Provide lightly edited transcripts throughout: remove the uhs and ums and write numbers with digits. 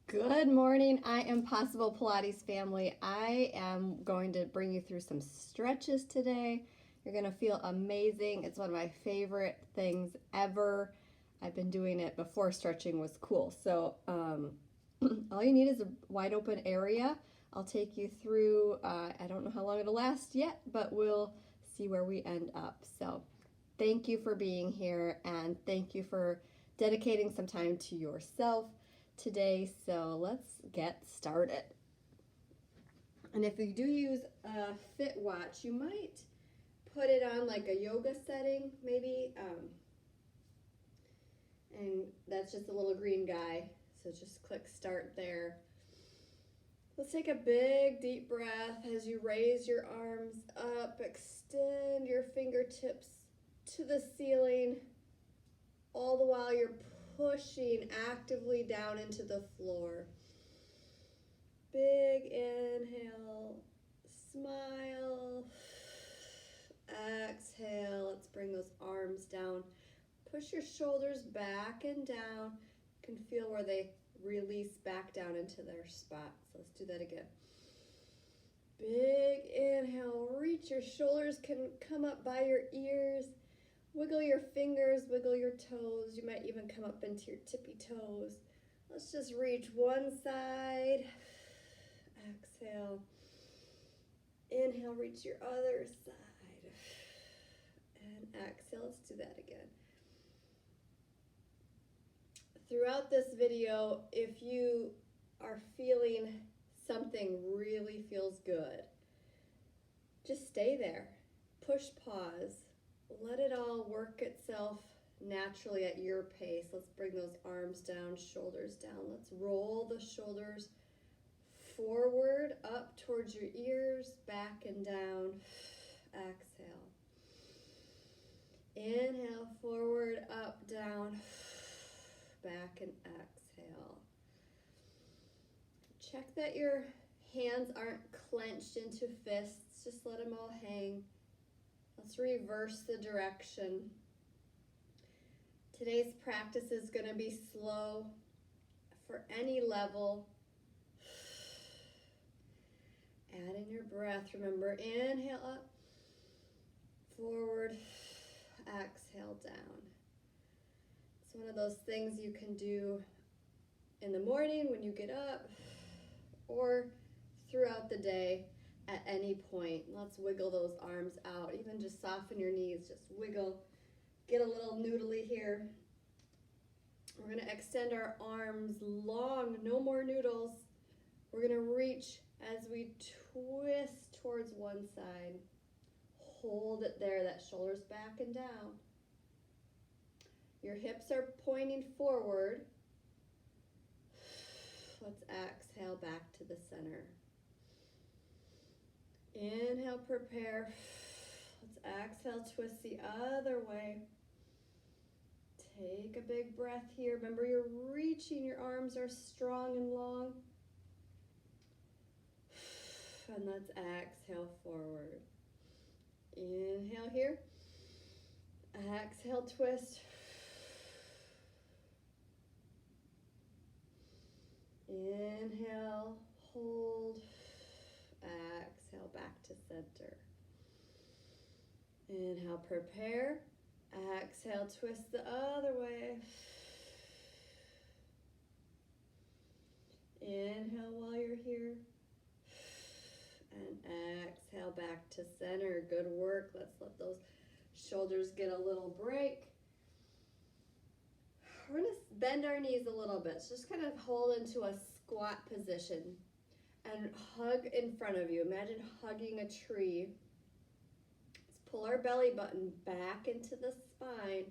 Good morning. I am Possible Pilates family. I am going to bring you through some stretches today. You're going to feel amazing. It's one of my favorite things ever. I've been doing it before stretching was cool. So all you need is a wide open area. I'll take you through, I don't know how long it'll last yet, but we'll see where we end up. So thank you for being here and thank you for dedicating some time to yourself today. So let's get started. And if you do use a Fit Watch, you might put it on like a yoga setting, maybe. And that's just a little green guy. So just click start there. Let's take a big deep breath as you raise your arms up, extend your fingertips to the ceiling, all the while you're pushing actively down into the floor. Big inhale, smile, exhale. Let's bring those arms down. Push your shoulders back and down. You can feel where they release back down into their spots. Let's do that again. Big inhale, reach your shoulders, can come up by your ears. Wiggle your fingers, wiggle your toes. You might even come up into your tippy toes. Let's just reach one side. Exhale. Inhale, reach your other side. And exhale, let's do that again. Throughout this video, if you are feeling something really feels good, just stay there. Push pause. Let it all work itself naturally at your pace. Let's bring those arms down, shoulders down. Let's roll the shoulders forward, up towards your ears, back and down. Exhale. Inhale, forward, up, down, back and exhale. Check that your hands aren't clenched into fists. Just let them all hang. Let's reverse the direction. Today's practice is going to be slow for any level. Add in your breath. Remember, inhale up, forward, exhale down. It's one of those things you can do in the morning when you get up or throughout the day at any point. Let's wiggle those arms out. Even just soften your knees. Just wiggle. Get a little noodly here. We're going to extend our arms long. No more noodles. We're going to reach as we twist towards one side. Hold it there. That shoulder's back and down. Your hips are pointing forward. Let's exhale back to the center. Inhale, prepare. Let's exhale, twist the other way. Take a big breath here. Remember, you're reaching. Your arms are strong and long. And let's exhale forward. Inhale here. Exhale, twist. Inhale, hold. Exhale, back to center. Inhale, prepare. Exhale, twist the other way. Inhale while you're here. And exhale back to center. Good work. Let's let those shoulders get a little break. We're going to bend our knees a little bit. So just kind of hold into a squat position and hug in front of you. Imagine hugging a tree. Let's pull our belly button back into the spine.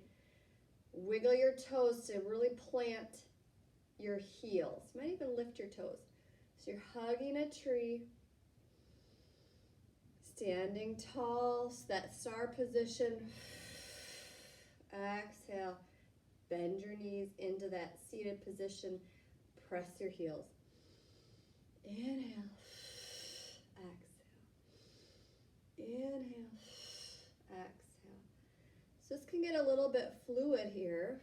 Wiggle your toes to really plant your heels. You might even lift your toes. So you're hugging a tree. Standing tall, that star position. Exhale. Bend your knees into that seated position. Press your heels. Inhale. Exhale. Inhale. Exhale. So this can get a little bit fluid here.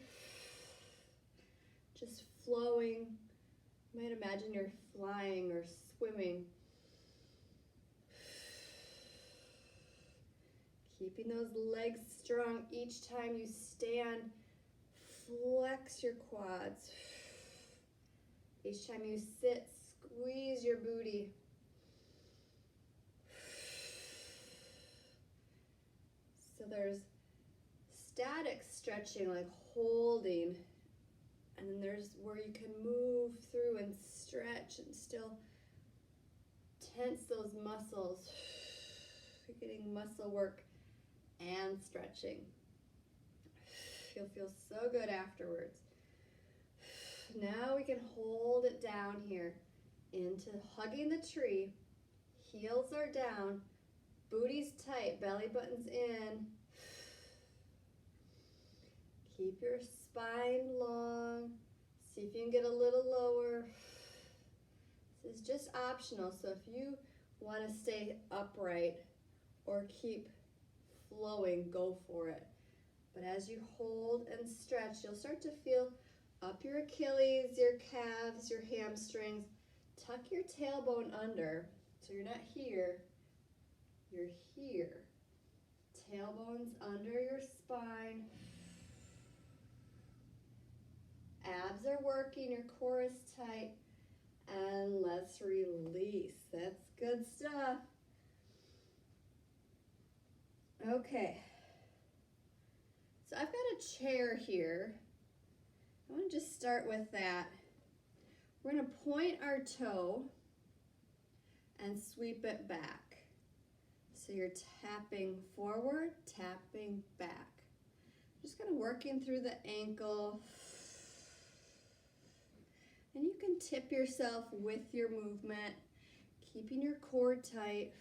Just flowing You might imagine you're flying or swimming. Keeping those legs strong each time you stand. Flex your quads. Each time you sit, squeeze your booty. So there's static stretching, like holding, and then there's where you can move through and stretch and still tense those muscles. You're getting muscle work and stretching. You'll feel so good afterwards. Now we can hold it down here into hugging the tree. Heels are down, booty's tight, belly button's in. Keep your spine long. See if you can get a little lower. This is just optional, so if you want to stay upright or keep flowing, go for it. But as you hold and stretch, you'll start to feel up your Achilles, your calves, your hamstrings. Tuck your tailbone under, so you're not here, you're here. Tailbone's under your spine. Abs are working, your core is tight, and let's release. That's good stuff. Okay. So I've got a chair here. I want to just start with that. We're going to point our toe and sweep it back. So you're tapping forward, tapping back. Just kind of working through the ankle. And you can tip yourself with your movement, keeping your core tight.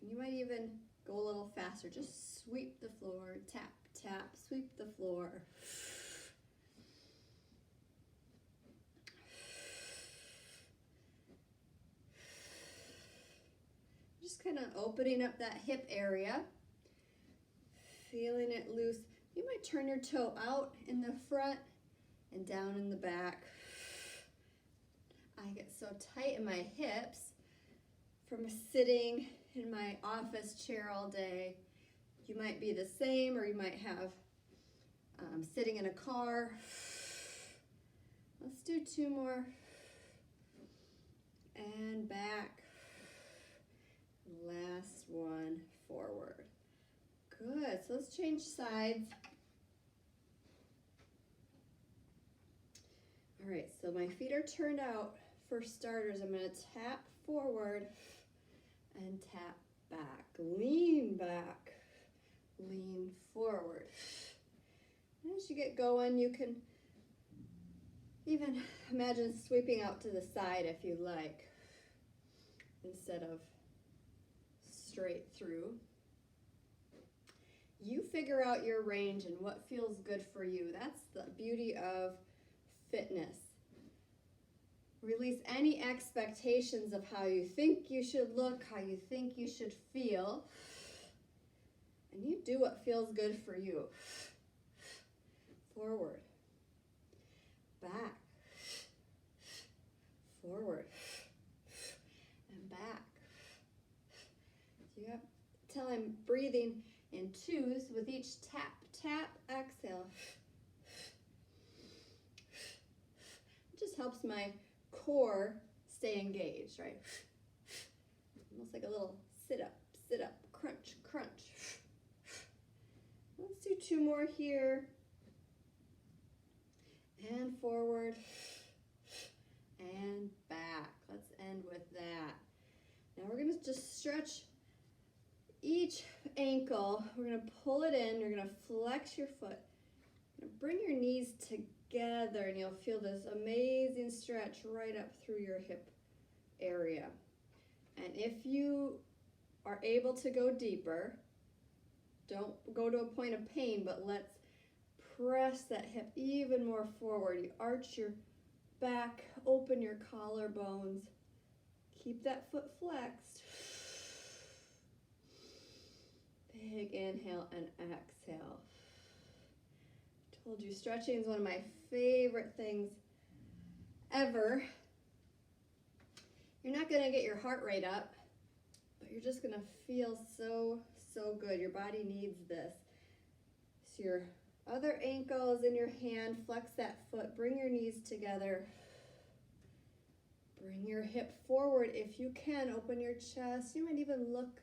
You might even go a little faster. Just sweep the floor, tap, tap, sweep the floor. Just kind of opening up that hip area, feeling it loose. You might turn your toe out in the front and down in the back. I get so tight in my hips from sitting in my office chair all day. You might be the same, or you might have sitting in a car. Let's do 2 more. And back. Last one, forward. Good, so let's change sides. All right, so my feet are turned out. For starters, I'm gonna tap forward and tap back. Lean back, lean forward. And as you get going, you can even imagine sweeping out to the side if you like, instead of straight through. You figure out your range and what feels good for you. That's the beauty of fitness. Release any expectations of how you think you should look, how you think you should feel, and you do what feels good for you. Forward, back, forward, and back. You have till I'm breathing in 2s with each tap, tap, exhale. It just helps my core stay engaged, right? Almost like a little sit up, crunch, crunch. Let's do 2 more here. And forward and back. Let's end with that. Now we're gonna just stretch each ankle. We're gonna pull it in. You're gonna flex your foot. You're gonna bring your knees together, and you'll feel this amazing stretch right up through your hip area. And if you are able to go deeper, don't go to a point of pain, but let's press that hip even more forward. You arch your back, open your collarbones. Keep that foot flexed. Big inhale and exhale. Told you stretching is one of my favorite things ever. You're not gonna get your heart rate up, but you're just gonna feel so, so good. Your body needs this. So your other ankle is in your hand, flex that foot, bring your knees together. Bring your hip forward if you can, open your chest. You might even look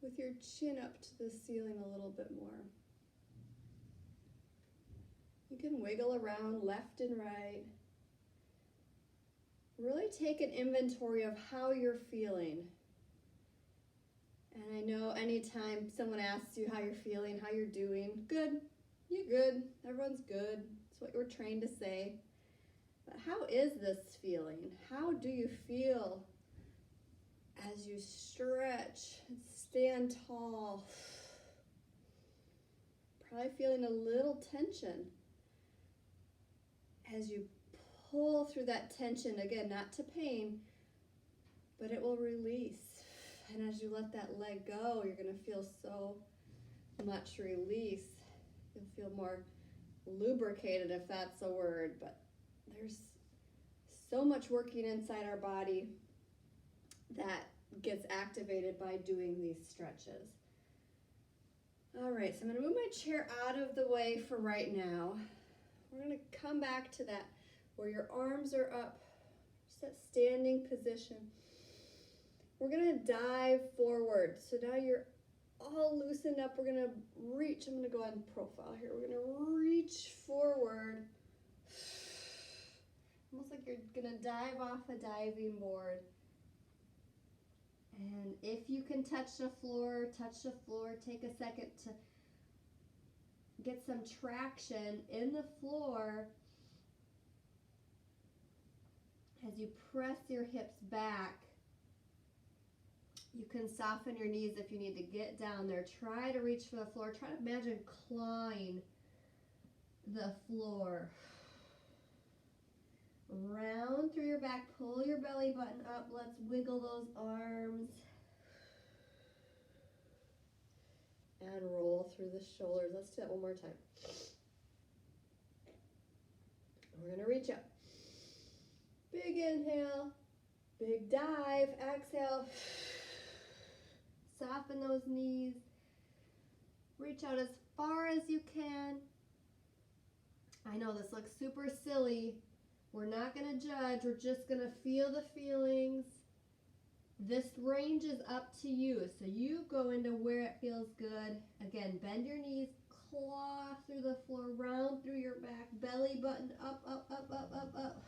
with your chin up to the ceiling a little bit more. You can wiggle around left and right. Really take an inventory of how you're feeling. And I know anytime someone asks you how you're feeling, how you're doing, good, you're good, everyone's good. That's what we're trained to say. But how is this feeling? How do you feel as you stretch and stand tall? Probably feeling a little tension as you pull through that tension, again, not to pain, but it will release. And as you let that leg go, you're going to feel so much release. You'll feel more lubricated, if that's a word, but there's so much working inside our body that gets activated by doing these stretches. All right, so I'm going to move my chair out of the way for right now. We're going to come back to that where your arms are up, just that standing position. We're going to dive forward. So now you're all loosened up. We're going to reach. I'm going to go on profile here. We're going to reach forward. Almost like you're going to dive off a diving board. And if you can touch the floor, take a second to get some traction in the floor as you press your hips back. You can soften your knees if you need to get down there. Try to reach for the floor. Try to imagine clawing the floor. Round through your back, pull your belly button up. Let's wiggle those arms. And roll through the shoulders. Let's do that one more time. We're going to reach up. Big inhale, big dive, exhale. Soften those knees. Reach out as far as you can. I know this looks super silly. We're not going to judge. We're just going to feel the feelings. This range is up to you. So you go into where it feels good. Again, bend your knees, claw through the floor, round through your back, belly button up, up, up, up, up, up.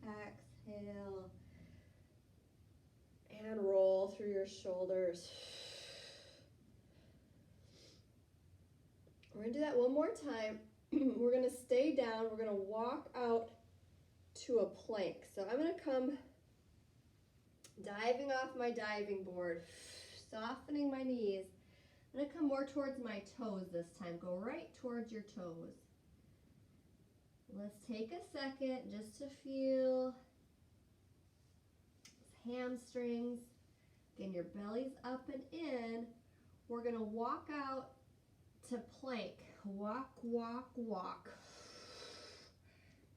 Exhale. And roll through your shoulders. We're going to do that one more time. We're going to stay down. We're going to walk out to a plank. So I'm going to come diving off my diving board, softening my knees. I'm going to come more towards my toes this time. Go right towards your toes. Let's take a second just to feel hamstrings. Again, your belly's up and in. We're going to walk out to plank. Walk, walk, walk.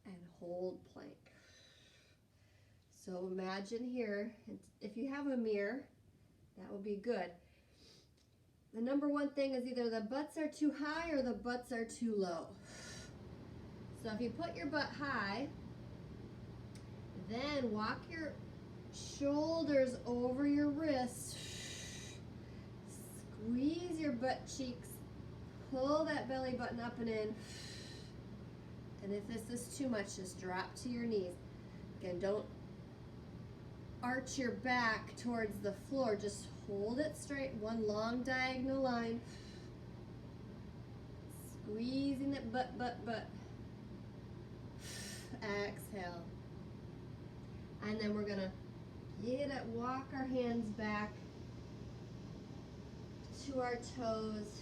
And hold plank. So imagine here, if you have a mirror, that would be good. The number one thing is either the butts are too high or the butts are too low. So if you put your butt high, then walk your shoulders over your wrists. Squeeze your butt cheeks. Pull that belly button up and in. And if this is too much, just drop to your knees. Again, don't arch your back towards the floor. Just hold it straight, one long diagonal line. Squeezing that butt. Exhale. And then we're gonna walk our hands back to our toes.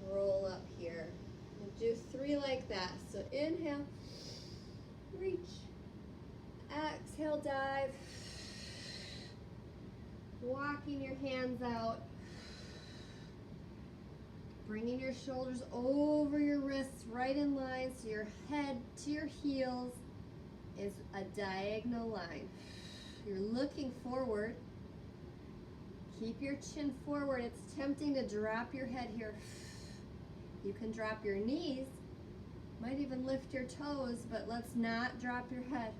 Roll up here. We'll do 3 like that. So inhale, reach. Exhale, dive. Walking your hands out. Bringing your shoulders over your wrists, right in line, so your head to your heels is a diagonal line. You're looking forward. Keep your chin forward. It's tempting to drop your head here. You can drop your knees, might even lift your toes, but let's not drop your head.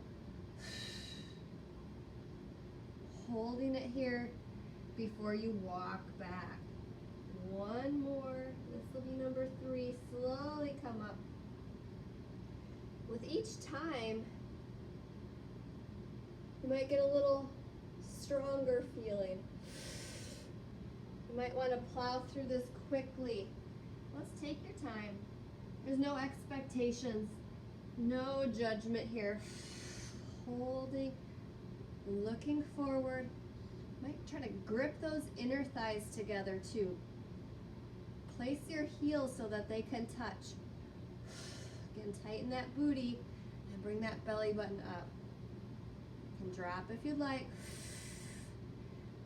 Holding it here before you walk back. One more. This will be number 3. Slowly come up. With each time, you might get a little stronger feeling. You might want to plow through this quickly. Let's take your time. There's no expectations, no judgment here. Holding, looking forward. Might try to grip those inner thighs together too. Place your heels so that they can touch. Again, tighten that booty and bring that belly button up. You can drop if you'd like.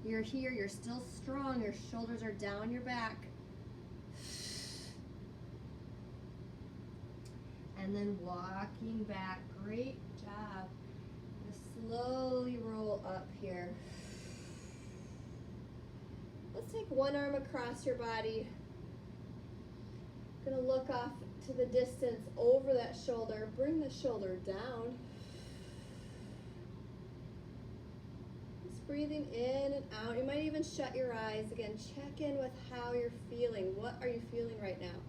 You're here, you're still strong, your shoulders are down your back. And then walking back, great job. Just slowly roll up here. Let's take one arm across your body. Gonna look off to the distance over that shoulder. Bring the shoulder down. Just breathing in and out. You might even shut your eyes. Again, check in with how you're feeling. What are you feeling right now?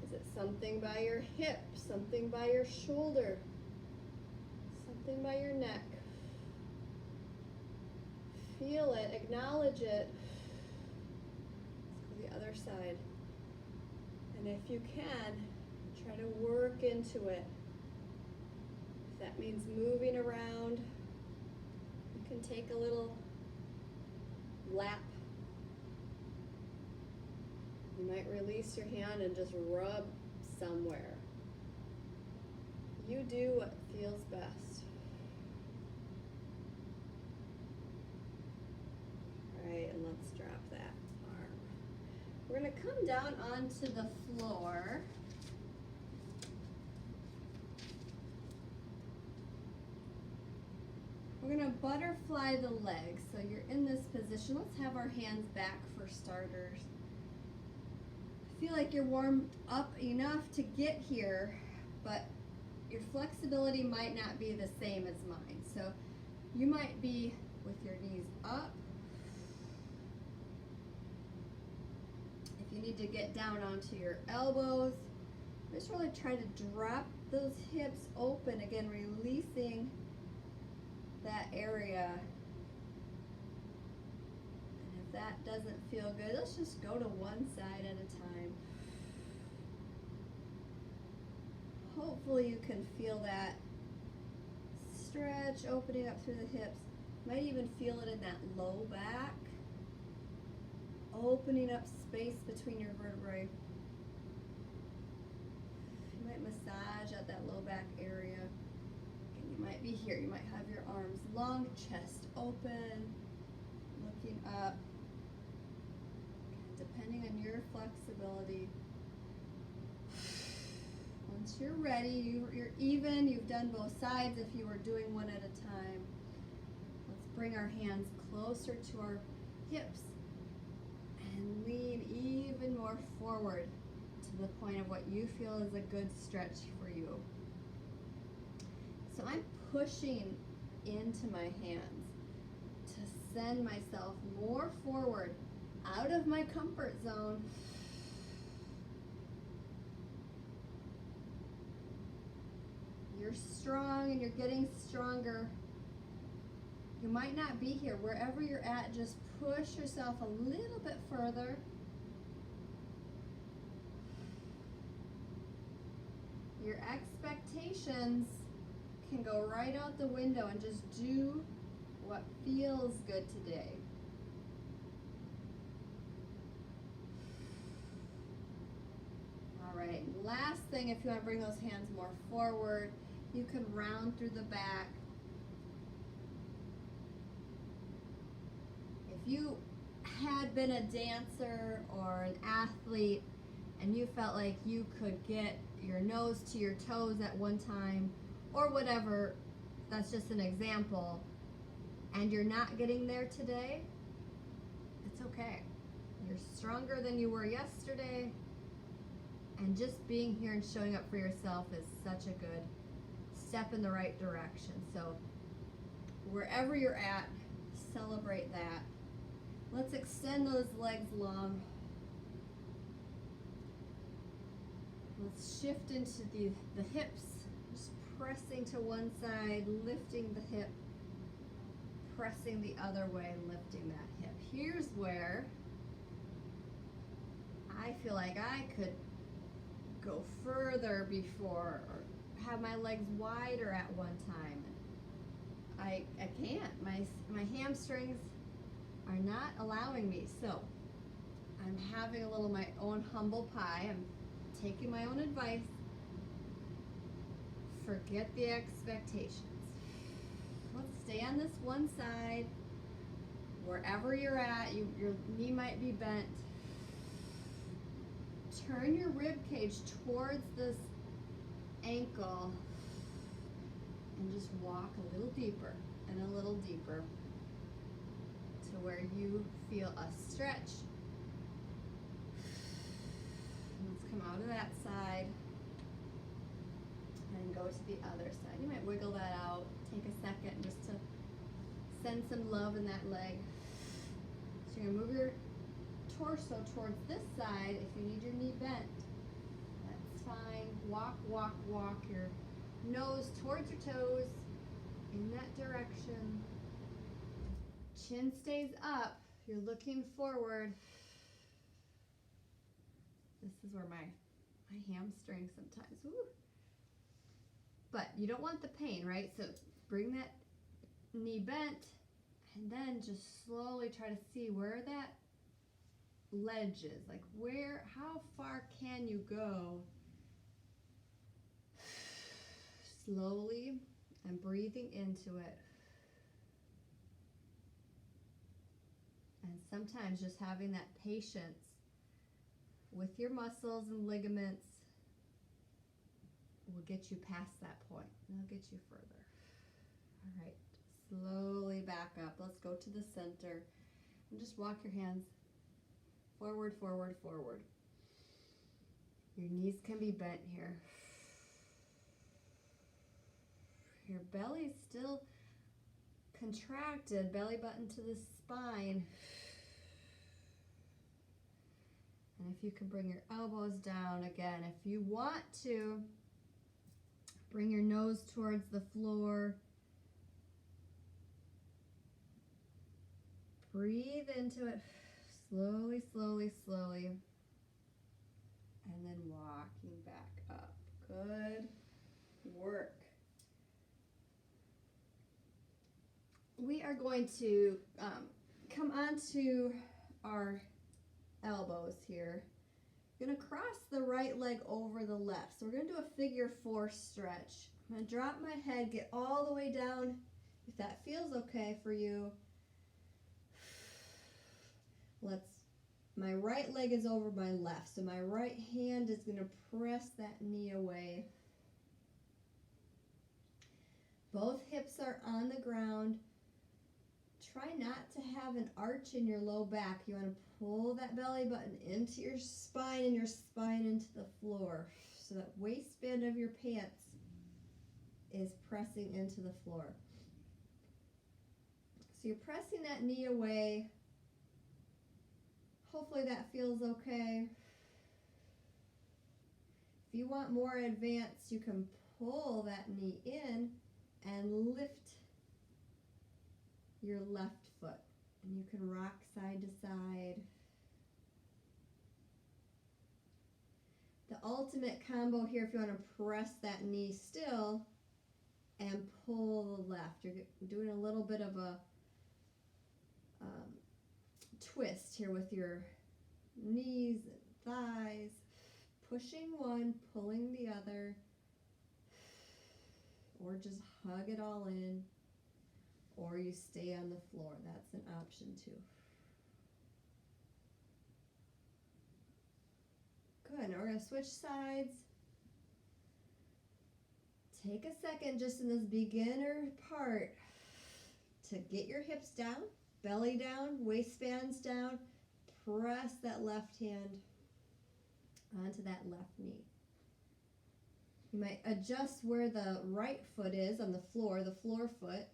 Is it something by your hip? Something by your shoulder? Something by your neck? Feel it, acknowledge it. Let's go the other side. And if you can, try to work into it. If that means moving around, you can take a little lap. You might release your hand and just rub somewhere. You do what feels best. All right, and let's drop that arm. We're going to come down onto the floor. We're going to butterfly the legs. So you're in this position. Let's have our hands back for starters. Feel like you're warmed up enough to get here, but your flexibility might not be the same as mine. So you might be with your knees up. If you need to get down onto your elbows, just really try to drop those hips open, again, releasing that area. If that doesn't feel good, let's just go to one side at a time. Hopefully you can feel that stretch opening up through the hips. Might even feel it in that low back, opening up space between your vertebrae. You might massage at that low back area. And you might be here. You might have your arms long, chest open, looking up. Depending on your flexibility. Once you're ready, you're even, you've done both sides if you were doing one at a time. Let's bring our hands closer to our hips and lean even more forward to the point of what you feel is a good stretch for you. So I'm pushing into my hands to send myself more forward out of my comfort zone. You're strong and you're getting stronger. You might not be here. Wherever you're at, just push yourself a little bit further. Your expectations can go right out the window and just do what feels good today. All right, last thing, if you want to bring those hands more forward, you can round through the back. If you had been a dancer or an athlete and you felt like you could get your nose to your toes at one time or whatever, that's just an example, and you're not getting there today, it's okay. You're stronger than you were yesterday, and just being here and showing up for yourself is such a good step in the right direction. So wherever you're at, celebrate that. Let's extend those legs long. Let's shift into the hips, just pressing to one side, lifting the hip, pressing the other way, lifting that hip. Here's where I feel like I could go further before, or have my legs wider at one time. I can't. My hamstrings are not allowing me. So I'm having a little my own humble pie. I'm taking my own advice. Forget the expectations. Let's stay on this one side. Wherever you're at, your knee might be bent. Turn your rib cage towards this ankle and just walk a little deeper and a little deeper to where you feel a stretch. Let's come out of that side and go to the other side. You might wiggle that out. Take a second just to send some love in that leg. So you're going to move your torso towards this side. If you need your knee bent, that's fine. Walk, walk, walk your nose towards your toes in that direction. Chin stays up. You're looking forward. This is where my hamstring sometimes. Woo. But you don't want the pain, right? So bring that knee bent and then just slowly try to see where that ledge is. Like how far can you go? Slowly and breathing into it. And sometimes just having that patience with your muscles and ligaments will get you past that point. It'll get you further. All right, slowly back up. Let's go to the center and just walk your hands forward, forward, forward. Your knees can be bent here. Your belly's still contracted, belly button to the spine. And if you can bring your elbows down again, if you want to, bring your nose towards the floor. Breathe into it slowly, slowly, slowly. And then walking back up. Good work. We are going to come onto our elbows here. We're going to cross the right leg over the left. So we're going to do a figure 4 stretch. I'm going to drop my head, get all the way down if that feels okay for you. My right leg is over my left, so my right hand is going to press that knee away. Both hips are on the ground. Try not to have an arch in your low back. You want to pull that belly button into your spine and your spine into the floor. So that waistband of your pants is pressing into the floor. So you're pressing that knee away. Hopefully that feels okay. If you want more advanced, you can pull that knee in and lift your left foot. And you can rock side to side. The ultimate combo here, if you want to press that knee still and pull the left. You're doing a little bit of a twist here with your knees and thighs. Pushing one, pulling the other. Or just hug it all in. Or you stay on the floor. That's an option too. Good. Now we're going to switch sides. Take a second just in this beginner part to get your hips down, belly down, waistbands down. Press that left hand onto that left knee. You might adjust where the right foot is on the floor foot,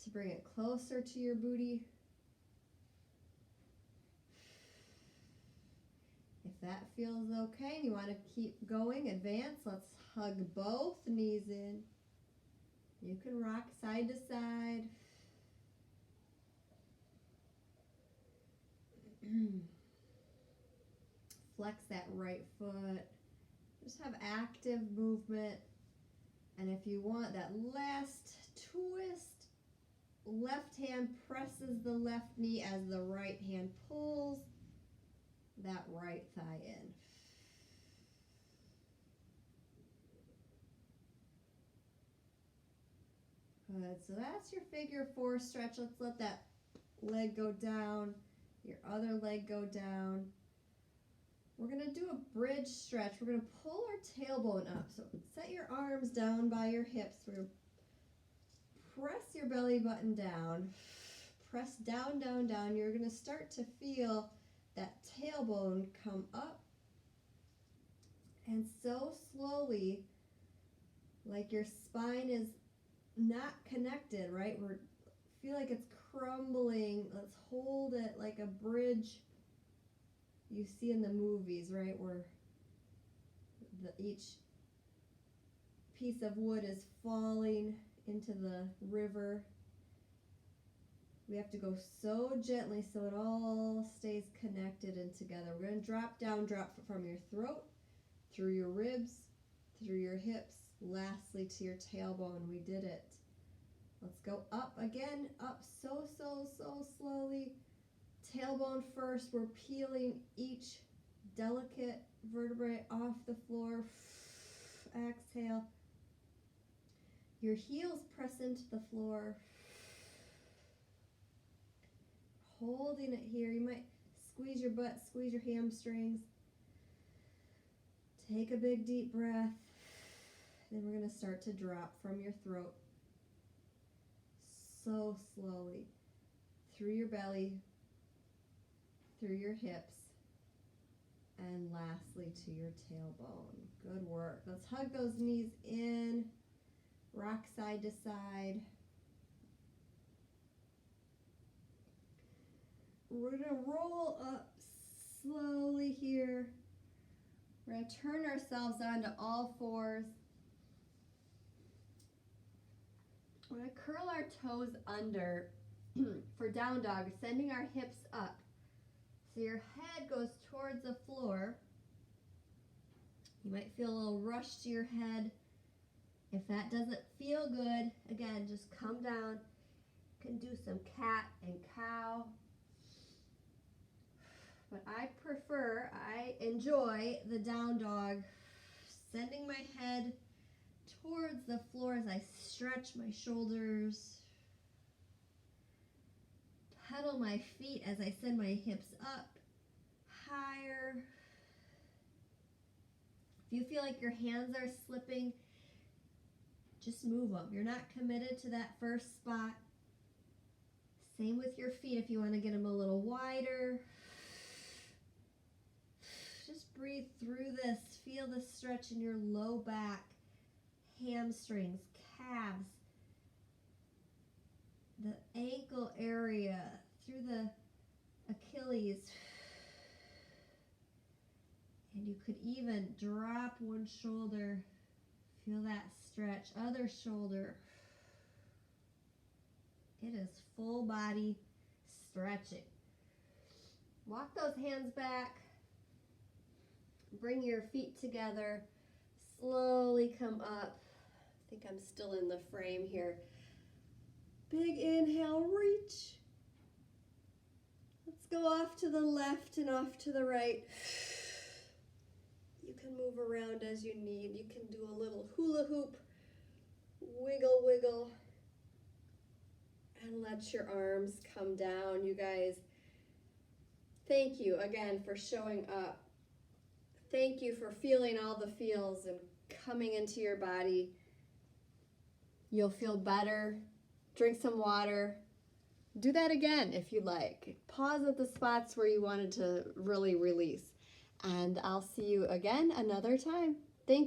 to bring it closer to your booty. If that feels okay and you want to keep going, advance, let's hug both knees in. You can rock side to side. Flex that right foot. Just have active movement. And if you want that last twist, left hand presses the left knee as the right hand pulls that right thigh in. Good. So that's your figure four stretch. Let's let that leg go down, your other leg go down. We're going to do a bridge stretch. We're going to pull our tailbone up. So set your arms down by your hips. We're going to press your belly button down. Press down, down, down. You're going to start to feel that tailbone come up. And so slowly, like your spine is not connected, right? We feel like it's crumbling. Let's hold it like a bridge you see in the movies, right? Where each piece of wood is falling into the river. We have to go so gently so it all stays connected and together. We're going to drop down, drop from your throat, through your ribs, through your hips, lastly to your tailbone. We did it. Let's go up again, up so slowly. Tailbone first. We're peeling each delicate vertebrae off the floor. Exhale. Your heels press into the floor. Holding it here. You might squeeze your butt, squeeze your hamstrings. Take a big deep breath. Then we're going to start to drop from your throat. So slowly. Through your belly. Through your hips. And lastly to your tailbone. Good work. Let's hug those knees in. Rock side to side. We're going to roll up slowly here. We're going to turn ourselves onto all fours. We're going to curl our toes under for down dog, sending our hips up. So your head goes towards the floor. You might feel a little rush to your head. If that doesn't feel good, again, just come down. You can do some cat and cow. But I enjoy the down dog, sending my head towards the floor as I stretch my shoulders, pedal my feet as I send my hips up, higher. If you feel like your hands are slipping, just move them. You're not committed to that first spot. Same with your feet if you want to get them a little wider. Just breathe through this. Feel the stretch in your low back, hamstrings, calves, the ankle area, through the Achilles. And you could even drop one shoulder. Feel that stretch. Other shoulder. It is full body stretching. Walk those hands back. Bring your feet together. Slowly come up. I think I'm still in the frame here. Big inhale, reach. Let's go off to the left and off to the right. You can move around as you need. You can do a little hula hoop. Wiggle, wiggle. And let your arms come down. You guys, thank you again for showing up. Thank you for feeling all the feels and coming into your body. You'll feel better. Drink some water. Do that again if you like. Pause at the spots where you wanted to really release. And I'll see you again another time. Thank you.